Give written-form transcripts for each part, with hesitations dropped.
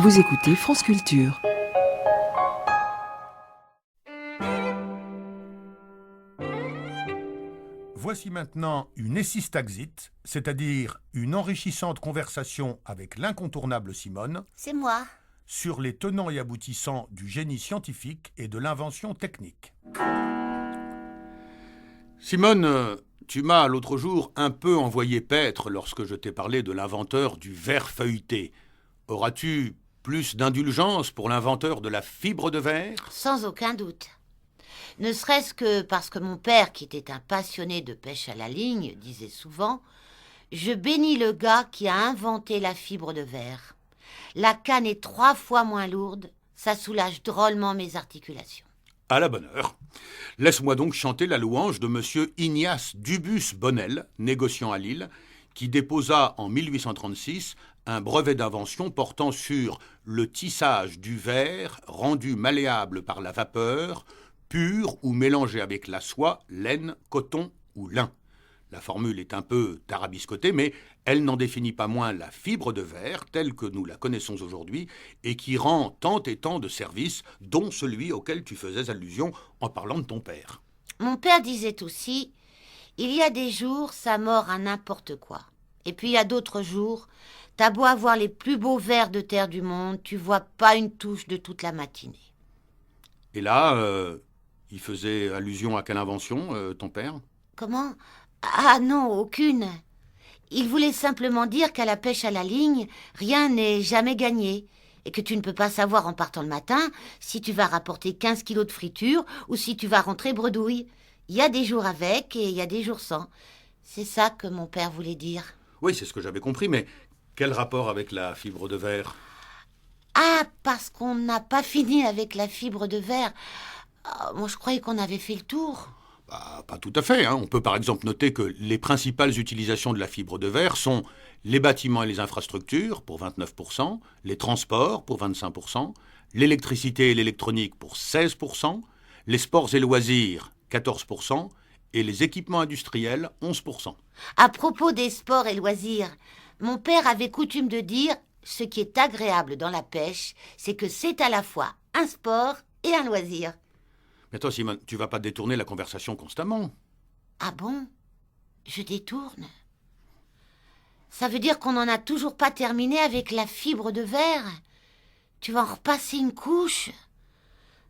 Vous écoutez France Culture. Voici maintenant une Essistaxit, c'est-à-dire une enrichissante conversation avec l'incontournable Simone C'est moi. sur les tenants et aboutissants du génie scientifique et de l'invention technique. Simone, tu m'as l'autre jour un peu envoyé paître lorsque je t'ai parlé de l'inventeur du verre feuilleté. Auras-tu plus d'indulgence pour l'inventeur de la fibre de verre ? Sans aucun doute. Ne serait-ce que parce que mon père, qui était un passionné de pêche à la ligne, disait souvent « Je bénis le gars qui a inventé la fibre de verre. La canne est 3 fois moins lourde, ça soulage drôlement mes articulations. » À la bonne heure. Laisse-moi donc chanter la louange de monsieur Ignace Dubus-Bonnel, négociant à Lille, qui déposa en 1836 un brevet d'invention portant sur le tissage du verre rendu malléable par la vapeur, pur ou mélangé avec la soie, laine, coton ou lin. La formule est un peu tarabiscotée, mais elle n'en définit pas moins la fibre de verre telle que nous la connaissons aujourd'hui et qui rend tant et tant de services, dont celui auquel tu faisais allusion en parlant de ton père. Mon père disait aussi « Il y a des jours, ça mord à n'importe quoi. Et puis il y a d'autres jours, t'as beau avoir les plus beaux vers de terre du monde, tu vois pas une touche de toute la matinée. » Et là, il faisait allusion à quelle invention, ton père ? Comment ? Ah non, aucune. Il voulait simplement dire qu'à la pêche à la ligne, rien n'est jamais gagné, et que tu ne peux pas savoir en partant le matin si tu vas rapporter 15 kilos de friture ou si tu vas rentrer bredouille. Il y a des jours avec et il y a des jours sans. C'est ça que mon père voulait dire. Oui, c'est ce que j'avais compris, mais quel rapport avec la fibre de verre ? Ah, parce qu'on n'a pas fini avec la fibre de verre. Ah, moi, je croyais qu'on avait fait le tour. Pas tout à fait. On peut par exemple noter que les principales utilisations de la fibre de verre sont les bâtiments et les infrastructures pour 29%, les transports pour 25%, l'électricité et l'électronique pour 16%, les sports et loisirs 14% et les équipements industriels 11%. À propos des sports et loisirs, mon père avait coutume de dire « Ce qui est agréable dans la pêche, c'est que c'est à la fois un sport et un loisir. » Mais toi, Simone, tu vas pas détourner la conversation constamment. Ah bon ? Je détourne. Ça veut dire qu'on n'en a toujours pas terminé avec la fibre de verre. Tu vas en repasser une couche.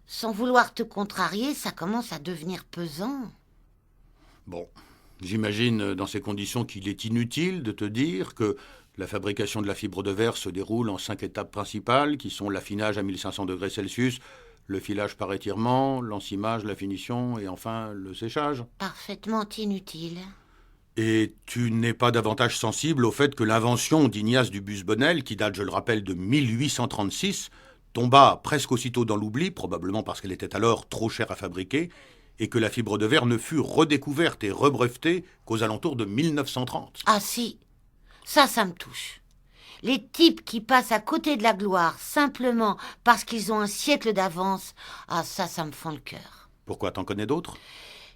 Sans vouloir te contrarier, ça commence à devenir pesant. Bon, j'imagine dans ces conditions qu'il est inutile de te dire que la fabrication de la fibre de verre se déroule en 5 étapes principales, qui sont l'affinage à 1500 degrés Celsius, le filage par étirement, l'encimage, la finition et enfin le séchage. Parfaitement inutile. Et tu n'es pas davantage sensible au fait que l'invention d'Ignace Dubus-Bonnel, qui date, je le rappelle, de 1836, tomba presque aussitôt dans l'oubli, probablement parce qu'elle était alors trop chère à fabriquer, et que la fibre de verre ne fut redécouverte et rebrevetée qu'aux alentours de 1930. Ah si, ça me touche. Les types qui passent à côté de la gloire simplement parce qu'ils ont un siècle d'avance, ah ça me fend le cœur. Pourquoi, t'en connais d'autres ?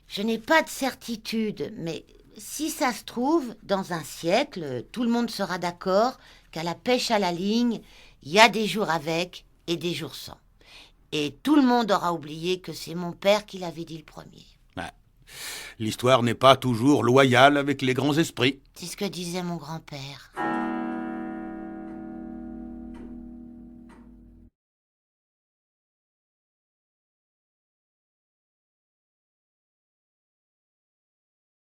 Je n'ai pas de certitude, mais si ça se trouve, dans un siècle, tout le monde sera d'accord qu'à la pêche à la ligne, il y a des jours avec et des jours sans. Et tout le monde aura oublié que c'est mon père qui l'avait dit le premier. L'histoire n'est pas toujours loyale avec les grands esprits. C'est ce que disait mon grand-père.